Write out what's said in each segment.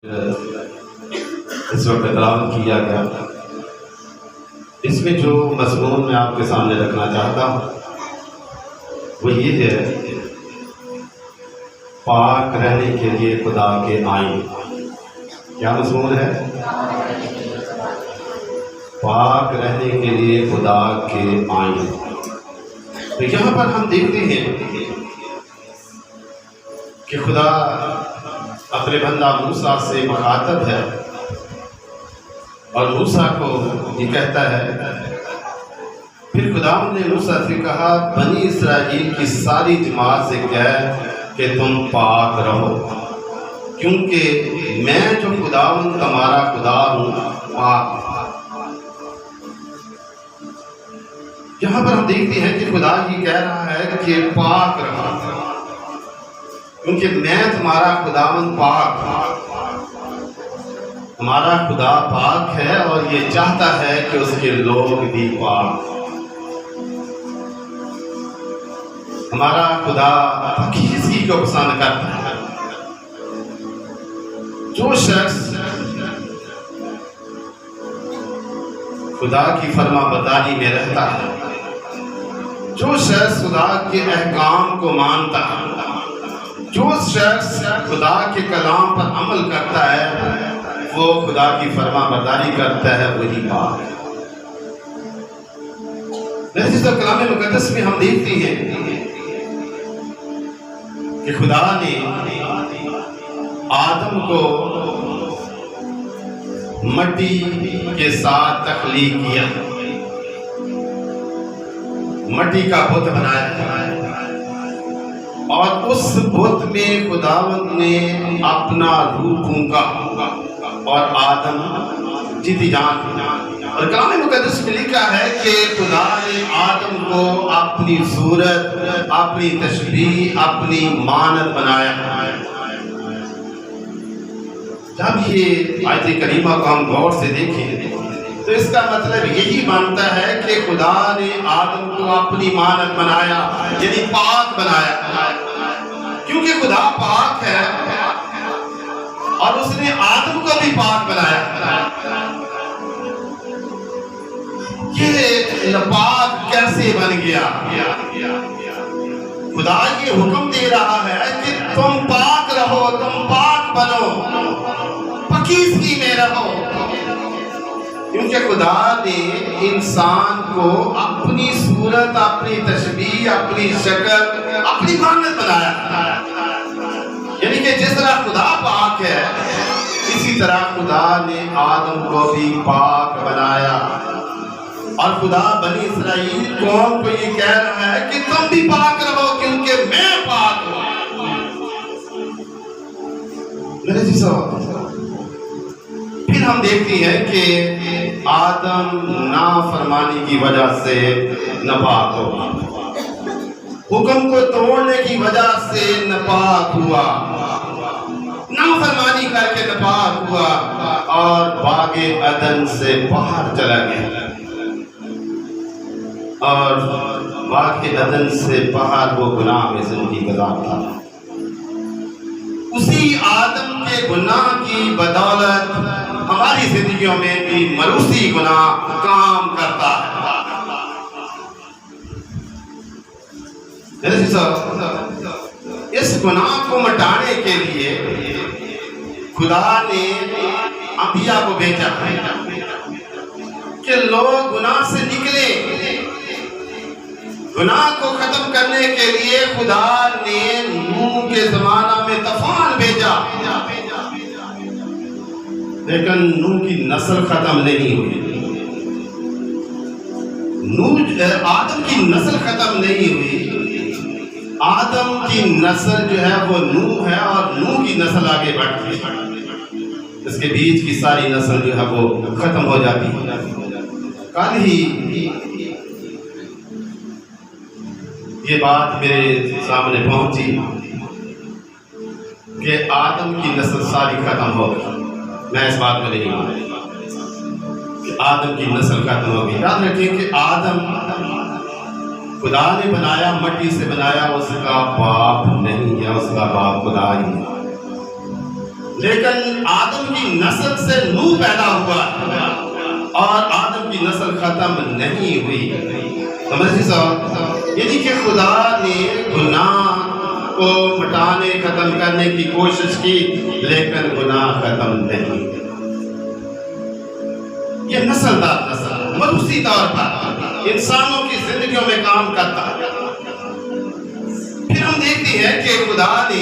इस वक्त तलावत किया गया। इसमें जो मज़मून मैं आपके सामने रखना चाहता हूँ वो ये है, पाक रहने के लिए खुदा के आइन। क्या मज़मून है? पाक रहने के लिए खुदा के आइन। तो यहाँ पर हम देखते हैं कि खुदा अपने बंदा मूसा से मुखातब है और मूसा को ये कहता है, फिर खुदा ने मूसा से कहा, बनी इसराइल की सारी जमात से कह कि तुम पाक रहो, क्योंकि मैं जो खुदावंद तुम्हारा खुदा हूँ पाक। यहाँ पर हम देखते हैं कि खुदा ये कह रहा है कि पाक रहो, क्योंकि मैं तुम्हारा खुदावंद पाक हूँ। हमारा खुदा पाक है और ये चाहता है कि उसके लोग भी पाक। हमारा खुदा पाकीज़गी को पसंद करता है। जो शख्स खुदा की फरमाबरदारी में रहता है, जो शख्स खुदा के अहकाम को मानता है, जो शख्स खुदा के कलाम पर अमल करता है, वो खुदा की फरमाबरदारी करता है, वही पाक है। कलाम मुकद्दस में हम देखते हैं कि खुदा ने आदम को मिट्टी के साथ तख्लीक किया, मिट्टी का बुत बनाया और उस बुत में खुदावंद ने अपना रूह फूंका और आदम जीती जान। और कलाम मुकद्दस में लिखा है कि खुदा ने आदम को अपनी सूरत, अपनी तशबीह, अपनी मानत बनाया। जब ये आयत करीमा को हम गौर से देखें तो इसका मतलब यही बनता है कि खुदा ने आदम को अपनी मानत बनाया, यानी पाक बनाया, क्योंकि खुदा पाक है और उसने आदम को भी पाक बनाया। ये नापाक कैसे बन गया? खुदा ये हुक्म दे रहा है कि तुम पाक रहो, तुम पाक बनो, पाकीज़गी में रहो, क्योंकि खुदा ने इंसान को अपनी सूरत, अपनी तशबीह, अपनी शक्ल, अपनी मानत बनाया। यानी कि जिस तरह खुदा पाक है, इसी तरह खुदा ने आदम को भी पाक बनाया। और खुदा बनी इसराइल कौम को ये कह रहा है कि तुम भी पाक रहो, क्योंकि मैं पाक हूं। मेरे जी फिर हम देखते हैं कि आदम नाफरमानी की वजह से नापाक हुआ, हुक्म को तोड़ने की वजह से नापाक हुआ, नाफरमानी करके नापाक हुआ और बागे अदन से बाहर चला गया। और बागे अदन से बाहर वो गुनाह में जिंदगी गुजारता था। उसी आदम के गुनाह की बदौलत हमारी जिंदगियों में भी मरूसी गुनाह काम करता है। इस गुनाह को मिटाने के लिए खुदा ने अंबिया को भेजा कि लोग गुनाह से निकले। गुनाह को खत्म करने के लिए खुदा ने नूह के जमाना में तूफान भेजा, लेकिन नूह की नस्ल खत्म नहीं हुई। आदम की नस्ल खत्म नहीं हुई। आदम की नस्ल जो है वो नूह है और नूह की नस्ल आगे बढ़ती है। इसके बीच की सारी नस्ल जो है वो खत्म हो जाती है। कल ही ये बात मेरे सामने पहुंची कि आदम की नस्ल सारी खत्म हो गई। मैं इस बात को नहीं मानता कि आदम की नस्ल खत्म हो गई। याद रखिए कि आदम खुदा ने बनाया, मिट्टी से बनाया, उसका बाप नहीं है, उसका बाप खुदा ही है। लेकिन आदम की नस्ल से नूह पैदा हुआ और आदम की नस्ल खत्म नहीं हुई। समझिए साहब, यानी कि खुदा ने गुनाह को मिटाने खत्म करने की कोशिश की, लेकिन गुनाह खत्म नहीं। ये नस्ल दर नस्ल मरूसी तौर पर इंसानों की जिंदगियों में काम करता है। फिर हम देखते हैं कि खुदा ने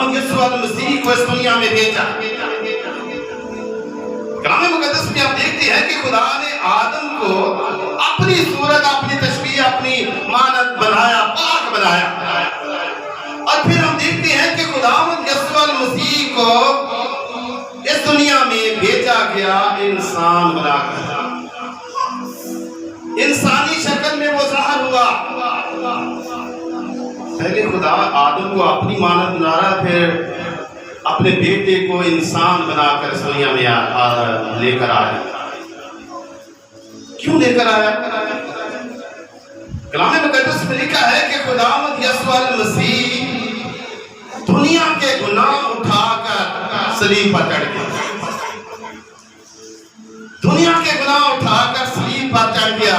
यीशु मसीह को इस दुनिया में भेजा। कलाम मुकद्दस में हम देखते हैं कि खुदा ने आदम को अपनी सूरत, अपनी तशबीह, अपनी मानत बनाया, पाक बनाया। और फिर हम देखते हैं कि खुदावंद यीशु मसीह को इस दुनिया में भेजा गया इंसान बनाकर। इंसानी शक्ल में वो ज़ाहिर हुआ। पहले खुदा आदम को अपनी मानत बना रहा, फिर अपने बेटे को इंसान बनाकर इस दुनिया में लेकर आया। क्यों लेकर आया? कलाम मुकद्दस में लिखा है कि खुदावंद यीशु मसीह दुनिया के गुनाह उठाकर सलीब पर चढ़ गया। दुनिया के गुनाह उठाकर सलीब पर चढ़ गया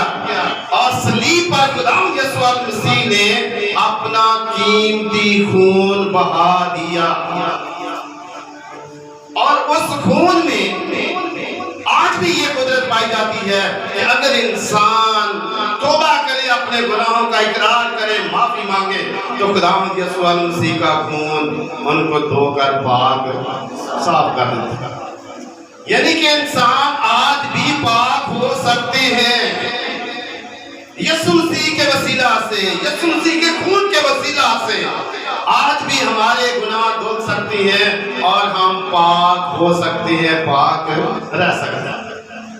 और सलीब पर खुदावंद यीशु मसीह ने अपना कीमती खून बहा दिया। और उस खून में आज भी ये कुदरत पाई जाती है कि अगर इंसान तौबा करे, अपने गुनाहों का इकरार करे, माफी मांगे, तो खुदावंद यीशु मसीह का खून उनको धोकर पाक साफ कर देता है। यानी कि इंसान आज भी पाक हो सकते हैं यीशु मसीह के वसीला से, यीशु मसीह के खून के वसीला से। आज भी हमारे गुनाह धुल सकते हैं और हम पाक हो सकते हैं, पाक रह सकते हैं।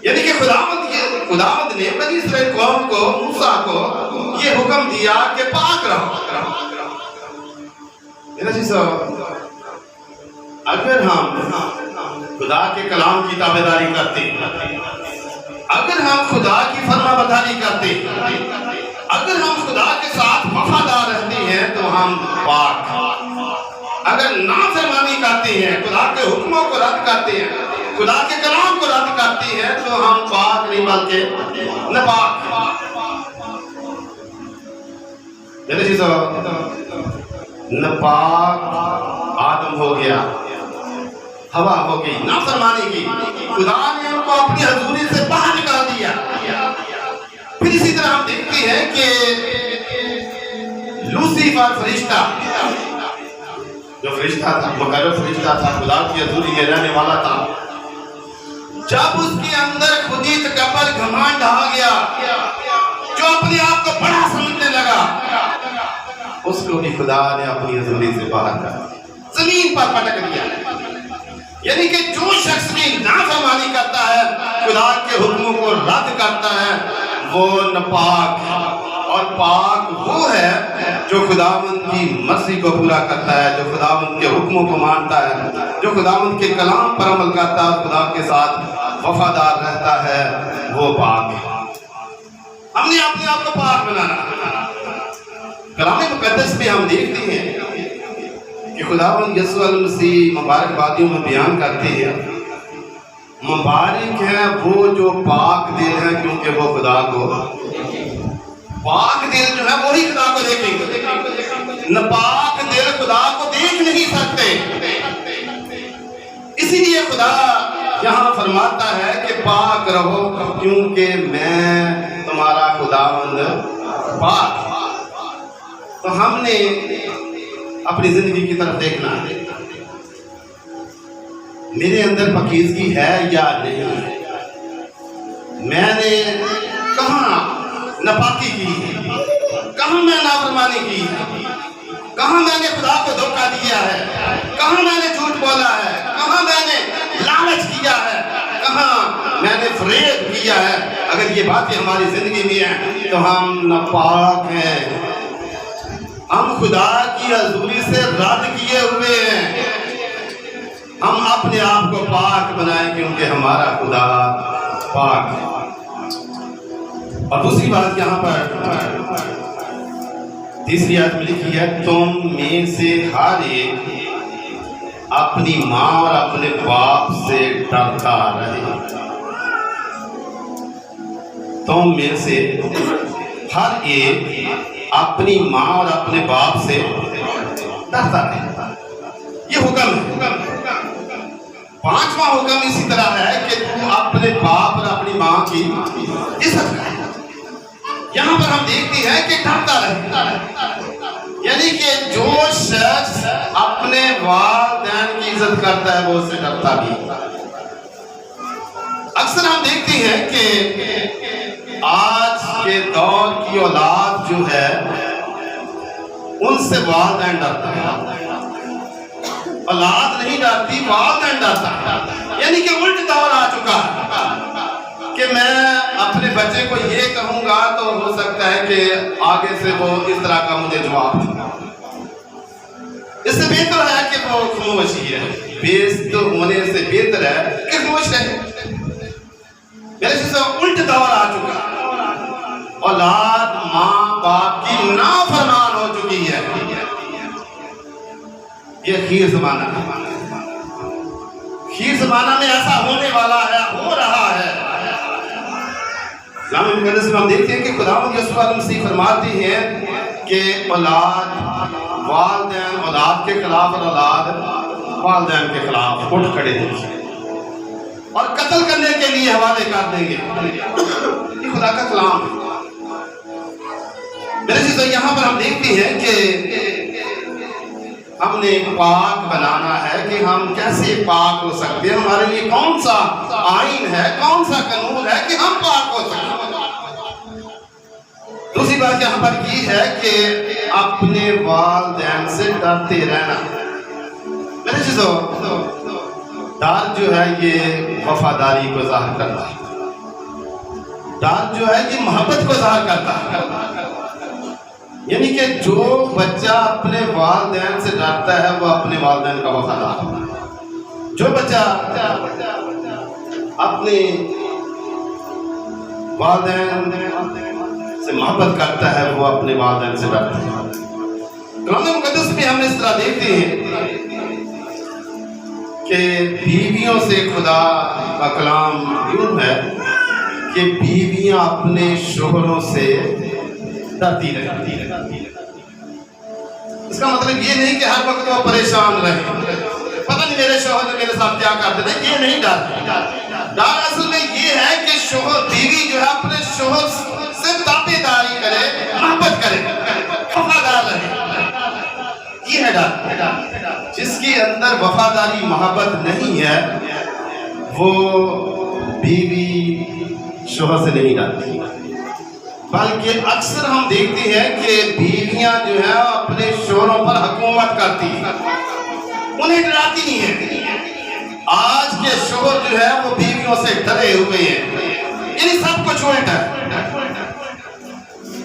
यानी कि खुदावंद ने बनी इस्राएल कौम को, मूसा को ये हुक्म दिया कि पाक रहो। अगर हम खुदा के कलाम की ताबेदारी करते, अगर हम खुदा की फरमाबरदारी करते, अगर हम खुदा के साथ वफादार रहते हैं तो हम पाक। अगर नाफरमानी करते हैं, खुदा के हुक्मों को रद्द करते हैं, खुदा के कलाम को रद्द करते हैं, तो हम पाक नहीं बल्कि नापाक। नापाक आदम हो गया, हवा हो गई, नाफरमानी की, खुदा ने उनको अपनी हजूरी से बाहर निकाल दिया। फिर इसी तरह हम देखते हैं कि लूसीफर फरिश्ता, जो फरिश्ता था, मुकर्रब फरिश्ता था, खुदा की हजूरी में रहने वाला था, जब उसके अंदर खुदी तकब्बुर घमंड आ गया, जो अपने आप को बड़ा समझने लगा, उसको भी खुदा ने अपनी हजूरी से बाहर कर दिया, जमीन पर पटक दिया। यानी कि जो शख्स भी नाफरमानी करता है, खुदा के हुक्मों को रद्द करता है, वो नापाक। और पाक वो है जो खुदावंद की मर्जी को पूरा करता है, जो खुदावंद के हुक्मों को मानता है, जो खुदावंद के कलाम पर अमल करता है, खुदा के साथ वफादार रहता है, वो पाक है। हमने अपने आप को पाक बनाना। कलाम मुकद्दस में हम देखते हैं कि खुदावंद यीशु मसीह मुबारक बादियों में बयान करते हैं, मुबारक है वो जो पाक दिल है, क्योंकि वो खुदा को, पाक दिल जो है वही खुदा को देखेंगे, नापाक दिल खुदा को देख नहीं सकते। इसीलिए खुदा यहाँ फरमाता है कि पाक रहो, क्योंकि मैं तुम्हारा खुदावंद पाक। तो हमने अपनी जिंदगी की तरफ देखना है, मेरे अंदर पाकीज़गी है या नहीं, मैंने कहाँ नापाकी की, कहाँ मैं नाफरमानी की, कहाँ मैंने खुदा को धोखा दिया है, कहाँ मैंने झूठ बोला है, कहाँ मैंने लालच किया है, कहाँ मैंने फरेब किया है। अगर ये बातें हमारी जिंदगी में हैं तो हम नापाक हैं, हम खुदा की हजूरी से रद्द किए हुए हैं। हम अपने आप को पाक बनाएं, क्योंकि हमारा खुदा पाक है। और दूसरी बात यहाँ पर तीसरी आयत में लिखी है, तुम में से हर एक अपनी माँ और अपने बाप से डरता रहे। तुम में से हर एक अपनी माँ और अपने बाप से डरता रहे। ये हुक्म है। पांचवा हुक्म इसी तरह है कि तू अपने बाप और अपनी माँ की इज्जत कर। यहाँ पर हम देखते हैं कि डरता रहे, यानी कि जो शख्स अपने वालिदैन की इज्जत करता है वो उससे डरता भी। अक्सर हम देखते हैं कि आज के दौर की औलाद जो है उनसे वालिदैन डरता है। औलाद नहीं डरती, वालिदैन डरता है। यानी कि उल्ट दौर आ चुका है कि मैं अपने बच्चे को ये कहूंगा तो हो सकता है कि आगे से वो इस तरह का मुझे जवाब देगा। इससे बेहतर है कि वो खामोश ही है। बेइज्जत होने से बेहतर है कि खामोश रहे। मेरे से उल्ट दौर आ चुका है। औलाद माँ बाप की नाफरमान हो चुकी है। ये खीर ज़माना है। खीर ज़माना में ऐसा होने वाला है, हो रहा है। हम देखते हैं कि खुदावंद यीशु मसीह फरमाते हैं कि औलाद वालिदैन औलाद के खिलाफ और औलाद वालिदैन के खिलाफ उठ खड़े और कत्ल करने के लिए हवाले कर देंगे। ये खुदा का कलाम है। मेरे चीज़ यहाँ पर हम देखते हैं कि हमने पाक बनाना है कि हम कैसे पाक हो सकते हैं। हमारे लिए कौन सा आईन है, कौन सा कानून है कि हम पाक हो सकते हैं। दूसरी बात यहाँ पर ये है कि अपने वालिदैन से डरते रहना। मेरे चीज़ों डर जो है ये वफादारी को ज़ाहिर करता है। डर जो है ये मोहब्बत को ज़ाहिर करता है। यानी कि जो बच्चा अपने वालिदैन से डरता है वो अपने वालिदैन का वफादार है। जो बच्चा अपने वालिदैन से मोहब्बत करता है वो अपने वालिदैन से डरता है। कलाम मुक़द्दस में हम इस तरह देखते हैं कि बीवियों से खुदा का कलाम यूं है कि बीवियां अपने शोहरों से डरती रहती है। इसका मतलब ये नहीं कि हर वक्त वो परेशान रहे, पता नहीं मेरे शोहर ने मेरे साथ क्या कर देना। ये नहीं डर। डर असल में ये है कि शोहर बीवी जो है अपने शोहर से ताबेदारी करे, मोहब्बत करे, वफादार रहे। ये है डर। जिसके अंदर वफादारी मोहब्बत नहीं है वो बीवी शोहर से नहीं डरती। बल्कि अक्सर हम देखते हैं कि बीवियां जो है अपने शोहरों पर हुकूमत करती है, उन्हें डराती नहीं है। आज के शोहर जो है वो बीवियों से डरे हुए हैं। इन सब कुछ उल्टा है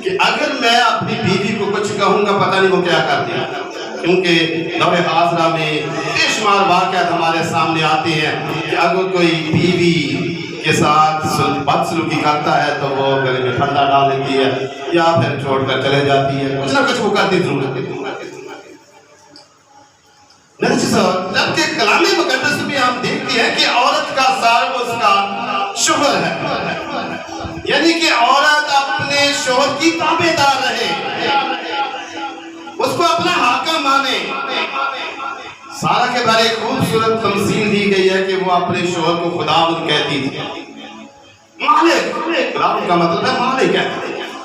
कि अगर मैं अपनी बीवी को कुछ कहूंगा पता नहीं वो क्या कर देगा। क्योंकि दौरे हाज़रा में बेशुमार वाक़यात हमारे सामने आते हैं कि अगर कोई बीवी के साथ बदसलूकी करता है तो वो गले में फंदा डाल देती है या फिर छोड़कर चले जाती है। कुछ ना कुछ वो करती जरूर है। जबकि कलाम मुक़द्दस में हम देखते हैं कि औरत का सार उसका शोहर है। यानी कि औरत अपने शोहर की ताबेदार रहे, उसको अपना हाकिम माने। सारा के बारे खूबसूरत तमसील दी गई है कि वो अपने शोहर को खुदावंद कहती थी। मालिक, खुदावंद का मतलब है मालिक है।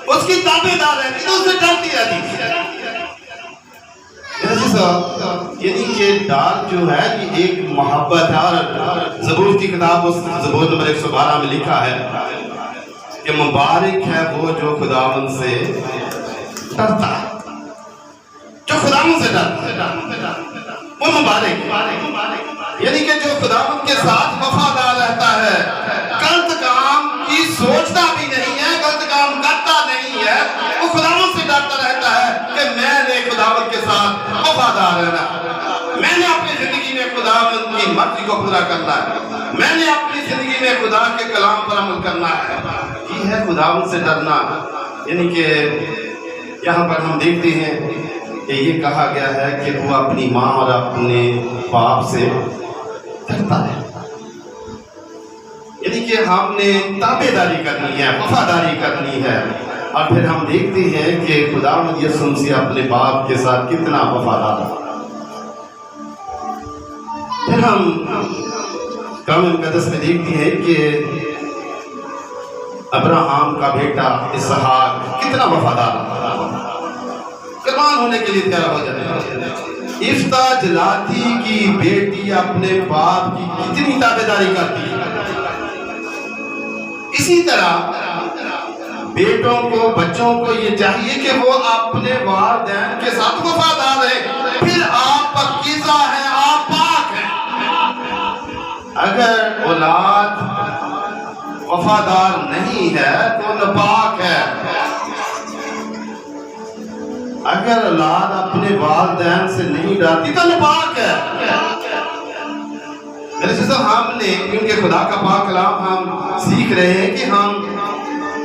उसकी ताबेदार रहती थी, उससे डरती रहती थी। यानी कि डर जो है ये एक मोहब्बत है। और ज़बूर की किताब उस ज़बूर नंबर 112 में लिखा है कि मुबारक है वो जो खुदावंद से डरता है, जो खुदावंद से डरता है वो मुबारक। यानी कि जो खुदावंद के साथ वफादार रहता है, गलत काम की सोचता भी नहीं है, गलत काम करता नहीं है, वो खुदावंद से डरता रहता है कि मैंने खुदावंद के साथ वफादार रहना, मैंने अपनी जिंदगी में खुदावंद की मर्जी को पूरा करना है, मैंने अपनी जिंदगी में खुदा के कलाम पर अमल करना है। ये है खुदावंद से डरना। यानी कि यहाँ पर हम देखते हैं कि ये कहा गया है कि वो अपनी माँ और अपने बाप से डरता है। यानी कि हमने ताबेदारी करनी है, वफादारी करनी है। और फिर हम देखते हैं कि खुदावंद यीशु मसीह अपने बाप के साथ कितना वफादार है। फिर हम कलाम मुकद्दस में देखते हैं कि अब्राहम का बेटा इसहाक कितना वफादार कुर्बान होने के लिए तैयार हो जाता। इफ्ता जलाती की बेटी अपने बाप की कितनी ताबेदारी करती है। इसी तरह बेटों को, बच्चों को ये चाहिए कि वो अपने वालिदैन के साथ वफादार रहे। फिर आप पकीज़ा हैं, आप पाक हैं। अगर औलाद वफादार नहीं है तो नापाक है। अगर औलाद अपने वालिदैन से नहीं डरती तो नापाक है। हमने क्योंकि खुदा का पाक कलाम हम सीख रहे हैं कि हम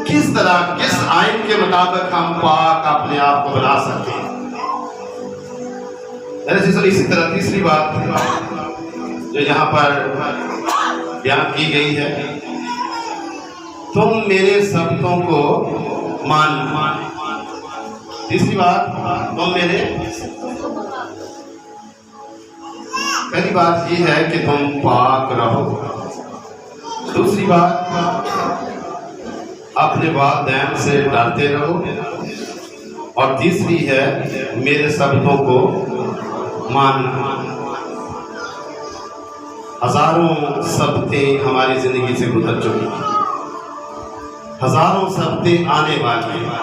किस तरह, किस आयन के मुताबिक हम पाक अपने आप को बना सकते हैं। इसी तरह तीसरी बात जो यहाँ पर बयान की गई है, तुम मेरे शब्दों को मान। तीसरी बात, तुम मेरे, पहली बात ये है कि तुम पाक रहो। दूसरी बात, अपने वालिदैन से डरते रहो। और तीसरी है मेरे शब्दों को मानना। हजारों सबतें हमारी जिंदगी से गुजर चुकी हैं, हजारों सबतें आने वाली हैं।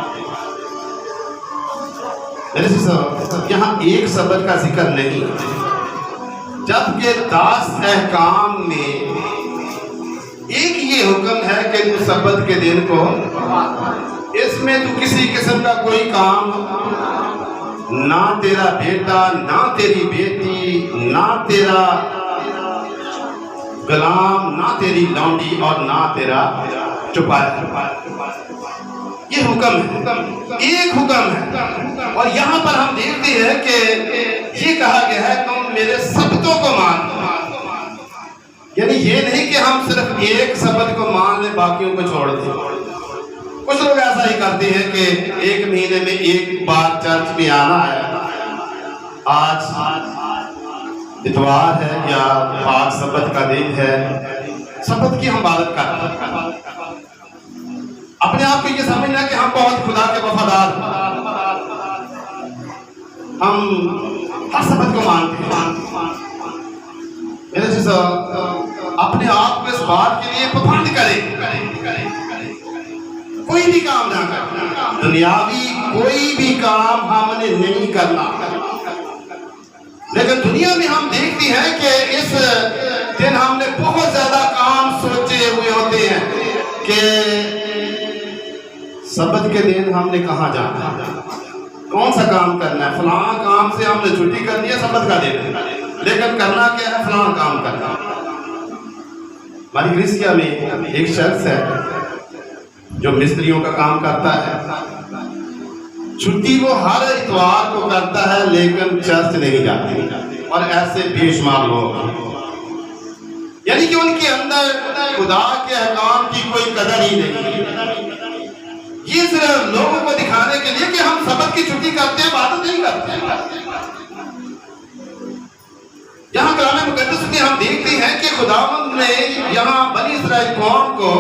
यहाँ एक शब्द का जिक्र नहीं, जबकि 10 अहकाम में एक ये हुक्म है कि तू सब्बत के दिन को, इसमें तू किसी किस्म का कोई काम, ना तेरा बेटा, ना तेरी बेटी, ना तेरा गुलाम, ना तेरी लौंडी और ना तेरा चौपाया। ये हुक्म है, एक हुक्म है। और यहाँ पर हम देखते हैं कि ये कहा गया है तुम मेरे शब्दों को मान। यानी ये नहीं कि हम सिर्फ एक शब्द को मान लें, बाकियों को छोड़ दें। कुछ लोग ऐसा ही करते हैं कि एक महीने में एक बार चर्च में आना है, आज इतवार है या पाक शब्द का दिन है, शब्द की हम इबादत करते हैं। अपने आप को ये समझना कि हम बहुत खुदा के वफादार, हम हर शब्द को मानते हैं। मेरे जैसा अपने आप को इस बात के लिए पाबंद करें, कोई भी काम ना करें, दुनियावी कोई भी काम हमने नहीं करना। लेकिन दुनिया में हम देखते हैं कि इस दिन हमने बहुत ज्यादा काम सोचे हुए होते हैं कि शब्द के दिन हमने कहाँ जाना है, कौन सा काम करना है, फलां काम से हमने छुट्टी करनी है, शब्द का दिन है, लेकिन करना क्या है, फलां काम करना। हमारी क्रिस्टिया में एक शख्स है जो मिस्त्रियों का काम करता है, छुट्टी वो हर इतवार को करता है लेकिन चर्च नहीं जाते। और ऐसे बेशुमार लोग, यानी कि उनके अंदर खुदा के अहकाम की कोई कदर ही नहीं। ये सिर्फ लोगों को दिखाने के लिए कि हम शब्द की छुट्टी करते हैं, बात नहीं करते। यहाँ कलाम मुकद्दस में हम देखते हैं कि खुदावंद ने यहाँ बनी इस्राएल कौम को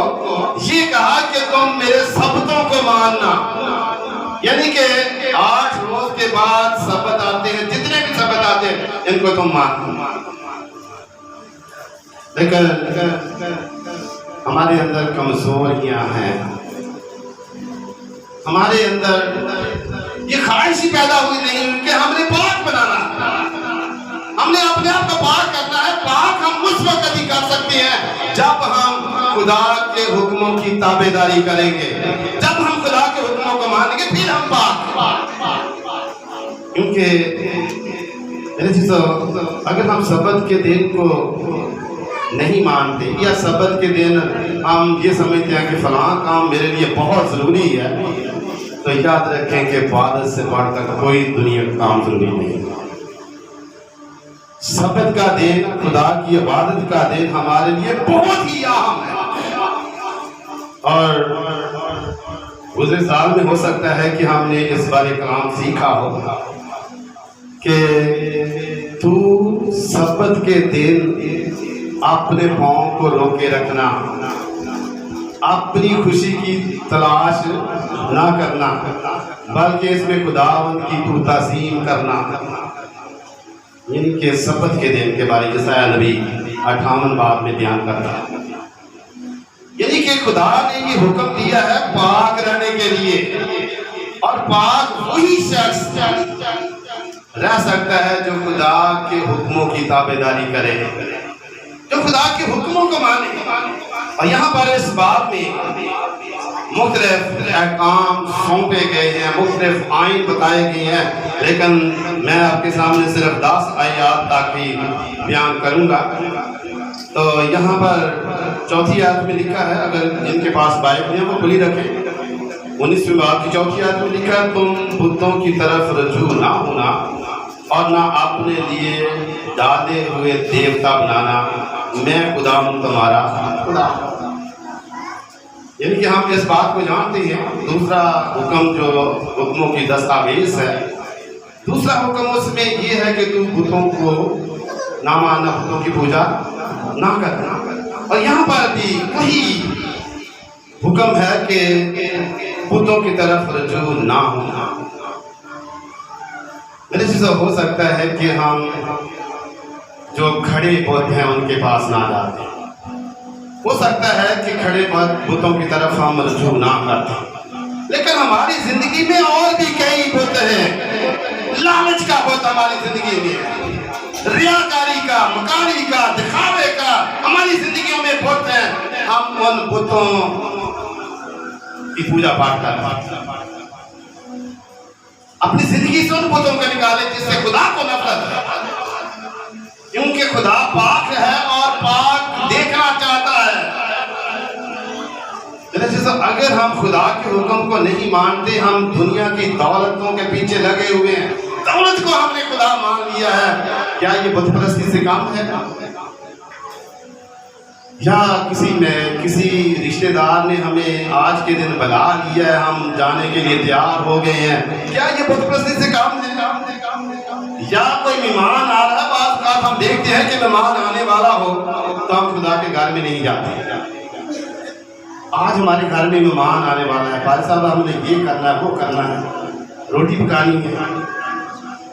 ये कहा कि तुम मेरे शब्दों को मानना। यानी कि 8 रोज के बाद शब्द आते हैं, जितने भी शब्द आते हैं इनको तुम मानो। लेकिन हमारे अंदर कमजोरियां हैं, हमारे अंदर ये ख्वाहिश ही पैदा हुई नहीं कि हमने पाक बनाना, हमने अपने आप को पाक करना है। पाक हम उस वक्त ही कर सकते हैं जब हम खुदा के हुक्मों की ताबेदारी करेंगे, जब हम खुदा के हुक्मों को मानेंगे, फिर हम पाक। क्योंकि अगर हम शब्द के दिन को नहीं मानते या शब्द के दिन हम ये समझते हैं कि फलां काम मेरे लिए बहुत जरूरी है, तो तो याद रखें कि इबादत से बढ़कर कोई दुनिया का काम जरूरी नहीं है। सब्र का दिन, खुदा की इबादत का दिन हमारे लिए बहुत ही अहम है। और गुज़रे साल में हो सकता है कि हमने इस बारे कलाम सीखा हो कि तू सब्बत के दिन अपने पाँव को रोके रखना, अपनी खुशी की तलाश ना करना, बल्कि इसमें खुदावंद की तू ताज़ीम करना। यानी कि सब्बत के दिन के बारे में यशायाह नबी 58 बाब में बयान करता है। यानी कि खुदा ने ये हुक्म दिया है पाक रहने के लिए, और पाक वही शख्स रह सकता है जो खुदा के हुक्मों की ताबेदारी करे, जो खुदा के हुक्मों को माने। और यहाँ पर इस बात में मुख्तलिफ अहकाम सौंपे गए हैं, मुख्तलिफ आइन बताए गए हैं, लेकिन मैं आपके सामने सिर्फ 10 आयत तक ही बयान करूँगा। तो यहाँ पर चौथी आयत में लिखा है, अगर जिनके पास बाइबल है वो खुली रखें। 19वीं बाब की चौथी आयत में लिखा है, तुम बुतों की तरफ रजू ना होना और ना अपने लिए डाले हुए देवता बनाना, मैं खुदा हूँ तुम्हारा खुदा। यानी कि हम इस बात को जानते हैं। दूसरा हुक्म जो हुक्मों की दस्तावेज है, दूसरा हुक्म उसमें ये है कि तू बुतों को ना मानना, बुतों की पूजा ना करना। और यहाँ पर भी वही हुक्म है कि बुतों की तरफ रजू ना होना। मेरे से हो सकता है कि हम जो खड़े बुत हैं उनके पास ना जाते, हो सकता है कि खड़े बुतों की तरफ हम रजू ना करते, लेकिन हमारी जिंदगी में और भी कई बुत हैं। लालच का बुत हमारी जिंदगी में है, रियाकारी का, मकारी का, दिखावे का हमारी जिंदगियों में बुत हैं। हम उन बुतों की पूजा पाठ करते हैं, अपनी जिंदगी से उन बुतों को निकाले जिससे खुदा को नफरत है, क्योंकि खुदा पाक है और पाक देखना चाहता है। अगर हम खुदा के हुक्म को नहीं मानते, हम दुनिया की दौलतों के पीछे लगे हुए हैं, दौलत को हमने खुदा मान लिया है, क्या ये बुत परस्ती से काम है? या किसी रिश्तेदार ने हमें आज के दिन बुला लिया है, हम जाने के लिए तैयार हो गए हैं, क्या ये बुत परस्ती से काम है? या कोई मेहमान आ रहा है, बात हम देखते हैं कि मेहमान आने वाला हो तो हम खुदा के घर में नहीं जाते। आज हमारे घर में मेहमान आने वाला है, भाई साहब हमने ये करना है, वो करना है, रोटी पकानी है,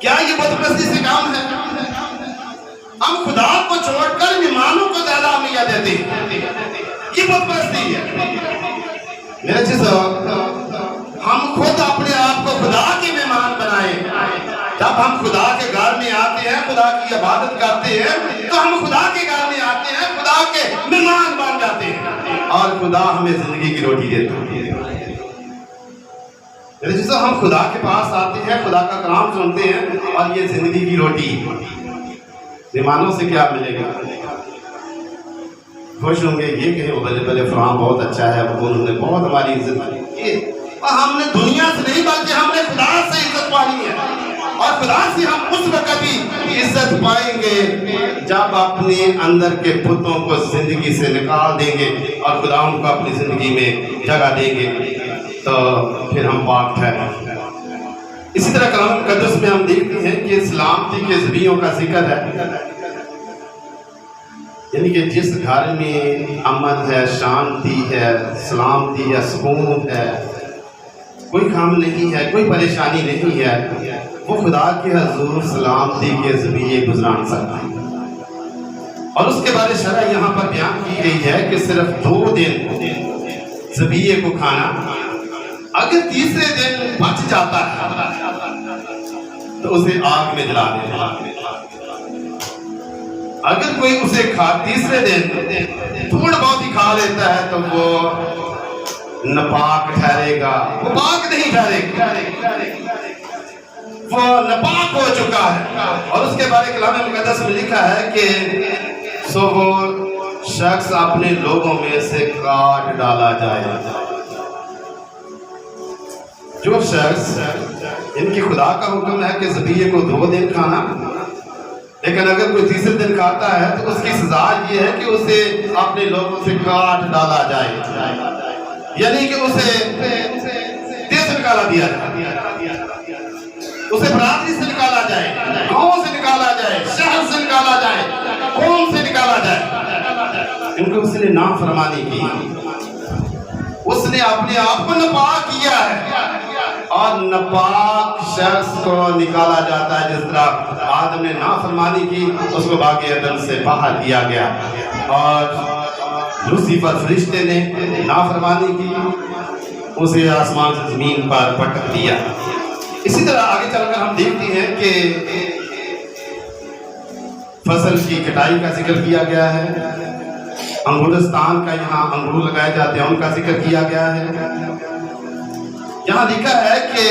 क्या ये बुत परस्ती से काम है? हम खुदा को छोड़कर मेहमानों को ज्यादा अहमियत देते हैं, ये बुत परस्ती है। मेरे हम खुद अपने आप को खुदा के मेहमान बनाए। जब हम खुदा के घर में आते हैं, खुदा की इबादत करते हैं, तो हम खुदा के घर में आते हैं, खुदा के मेहमान बन जाते हैं और खुदा हमें जिंदगी की रोटी देता है। जिससे हम खुदा के पास आते हैं, खुदा का कलाम सुनते हैं और ये जिंदगी की रोटी, मेहमानों से क्या मिलेगा? खुश होंगे, ये कहे बल्ले बल्ले फलां बहुत अच्छा है, उन्होंने बहुत हमारी इज्जत की। और हमने दुनिया से नहीं बल्कि हमने खुदा से इज्जत पानी है, और खुदा से हम उस वक्त भी इज्जत पाएंगे जब अपने अंदर के बुतों को जिंदगी से निकाल देंगे और खुदा उनको अपनी जिंदगी में जगह देंगे, तो फिर हम पाक ठहरेंगे। इसी तरह कलाम मुक़द्दस में हम देखते हैं कि सलामती के ज़रियों का जिक्र है, यानी कि जिस घर में अमन है, शांति है, सलामती है, सुकून है, कोई काम नहीं है, कोई परेशानी नहीं है, वो खुदा के हजूर सलामती के ज़रिए गुजरान सकता है। और उसके बारे शरह यहाँ पर बयान की गई है कि सिर्फ 2 दिन ज़बिये को खाना, अगर तीसरे दिन बच जाता है तो उसे आग में जला देना। अगर कोई उसे तीसरे दिन थोड़ा बहुत ही खा लेता है तो वो नापाक ठहरेगा, वो पाक नहीं ठहरेगा, वो नापाक हो चुका है। और उसके बारे में कलाम मुक़द्दस में लिखा है कि सो वो शख्स अपने लोगों में से काट डाला जाए। जो शख्स, इनकी खुदा का हुक्म है कि ज़बीहे को 2 दिन खाना, लेकिन अगर कोई तीसरे दिन खाता है तो उसकी सजा ये है कि उसे अपने लोगों से काट डाला जाए, यानी कि उसे देश से निकाला दिया जाए, उसे बरादरी से निकाला जाए, गांव से निकाला जाए, शहर से निकाला जाए, कौम से निकाला जाए, क्योंकि उसने नाफरमानी की, उसने अपने आप को नापाक किया है। और नापाक शख्स को निकाला जाता है, जिस तरह आदम ने नाफरमानी की, उसको बाग़ अदन से बाहर किया गया, और लूसीफर फरिश्ते ने नाफरमानी की, उसे आसमान से जमीन पर पटक दिया। इसी तरह आगे चलकर हम देखते हैं कि फसल की कटाई का जिक्र किया गया है, अंगूरस्तान का, यहाँ अंगूर लगाए जाते हैं, उनका जिक्र किया गया है। यहाँ लिखा है कि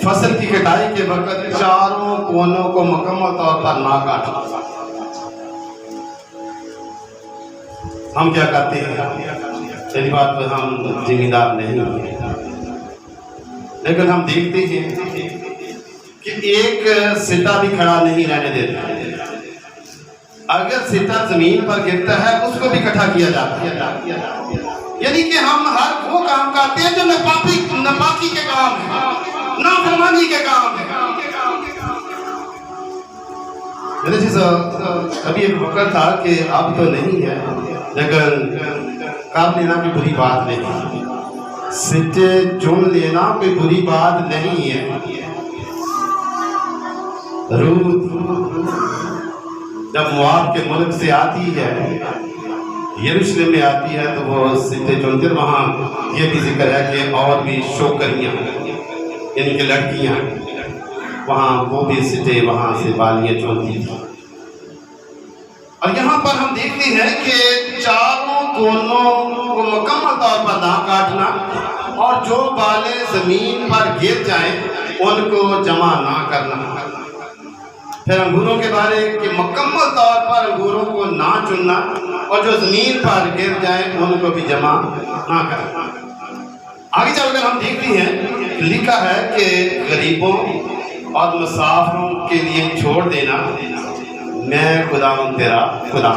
फसल की कटाई के वक्त चारों कोनों को मुकम्मल तौर पर ना काटना। हम क्या करते हैं, पहली बात तो हम जिम्मेदार नहीं हैं, लेकिन हम देखते हैं कि एक सिटा भी खड़ा नहीं रहने देता। अगर सिटा जमीन पर गिरता है उसको भी इकट्ठा किया जाता है, यानी कि हम हर वो काम करते हैं जो नापाकी के काम है, नाफरमानी के काम है। मेरे चीज अभी एक मौका था कि अब तो नहीं है, लेकिन काम लेना कोई बुरी बात नहीं, सिटे चुन लेना कोई बुरी बात नहीं है। रूत जब मुआब के मुल्क से आती है, यरूशलेम में आती है, तो वो सिटे चुनते, वहाँ ये भी जिक्र है कि और भी शोकरियाँ, यानी कि लड़कियाँ, वहाँ वो भी सिटे वहाँ से बालियाँ चुनती थी। और यहाँ पर हम देखते हैं कि चारों कोनों को मुकम्मल तौर पर ना काटना, और जो बालें जमीन पर गिर जाएं उनको जमा ना करना। फिर अंगूरों के बारे कि मुकम्मल तौर पर अंगूरों को ना चुनना, और जो जमीन पर गिर जाए उनको भी जमा ना करना। आगे चलकर हम देखते हैं, लिखा है कि गरीबों और मुसाफिरों के लिए छोड़ देना, मैं खुदावंद तेरा खुदा।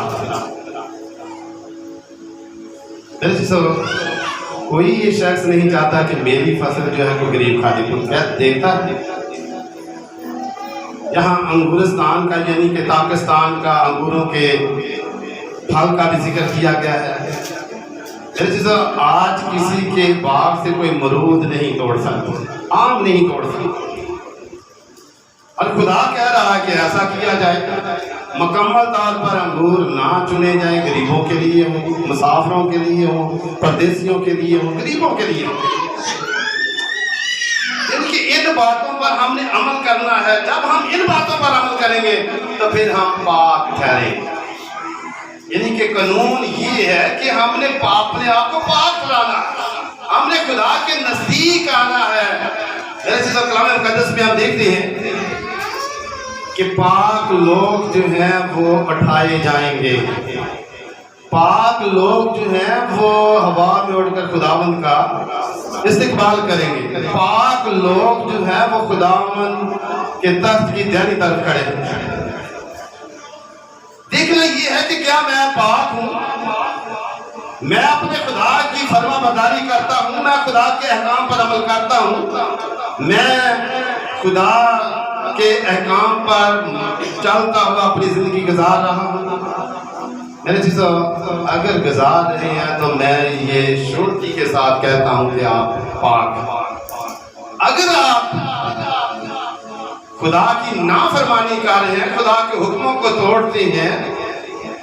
कोई ये शख्स नहीं चाहता कि मेरी फसल जो है कोई गरीब खा दे, क्या देखता है। यहाँ अंगूरस्तान का, यानी कि पाकिस्तान का अंगूरों के फल का भी जिक्र किया गया है। आज किसी के बाग से कोई मरूद नहीं तोड़ सकता, आम नहीं तोड़ सकता, और खुदा कह रहा है कि ऐसा किया जाए, मुकम्मल तौर पर अंगूर ना चुने जाए, गरीबों के लिए हो, मुसाफिरों के लिए हो, परदेसियों के लिए हो, गरीबों के लिए हो। इनकी इन बातों पर हमने अमल करना है। जब हम इन बातों पर अमल करेंगे तो फिर हम पाक ठहरेंगे। यानी कि कानून ये है कि हमने अपने आप को पाक कराना, हमने खुदा के नजदीक आना है। जैसे कलाम मुकद्दस में हम देखते हैं कि पाक लोग जो हैं वो उठाए जाएंगे, पाक लोग जो हैं वो हवा में उड़कर खुदावंद का इस्तिकबाल करेंगे। पाक लोग जो हैं वो खुदावंद के तख्त की दाहिनी तरफ खड़े हैं। देखना ये है कि क्या मैं पाक हूँ, मैं अपने खुदा की फरमाबरदारी करता हूँ, मैं खुदा के अहकाम पर अमल करता हूँ, मैं खुदा के अहकाम पर चलता हुआ अपनी जिंदगी गुजार रहा हूँ। मेरे चीज़ों, अगर गुजार रहे हैं तो मैं ये शुरुती के साथ कहता हूँ कि आप पाक। अगर आप खुदा की नाफरमानी कर रहे हैं, खुदा के हुक्मों को तोड़ते हैं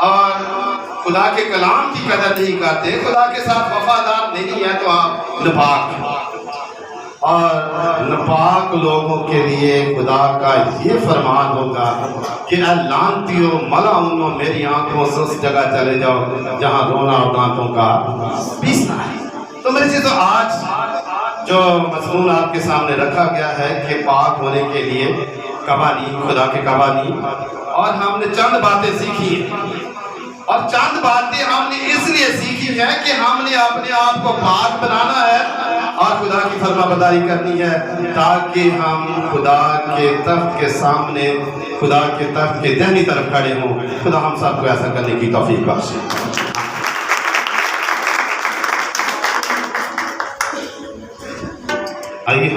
और खुदा के कलाम की कदर नहीं करते, खुदा के साथ वफादार नहीं है, तो आप नापाक। और नापाक लोगों के लिए खुदा का ये फरमान होगा कि लानतियों मलाउनो मेरी आंखों से उस जगह चले जाओ जहां रोना और दांतों का पीसना है। तो मेरे चीज़ों, आज जो मज़मून आपके सामने रखा गया है कि पाक होने के लिए कवानीन, खुदा के कवानीन, और हमने चंद बातें सीखी हैं। और चंद बातें हमने इसलिए सीखी है कि हमने अपने आप को पाक बनाना है, और खुदा की फरमाबरदारी करनी है, ताकि हम खुदा के तख्त के सामने, खुदा के तख्त के दाहिनी तरफ खड़े हों। खुदा हम सबको ऐसा करने की तौफीक बख्शे। आइए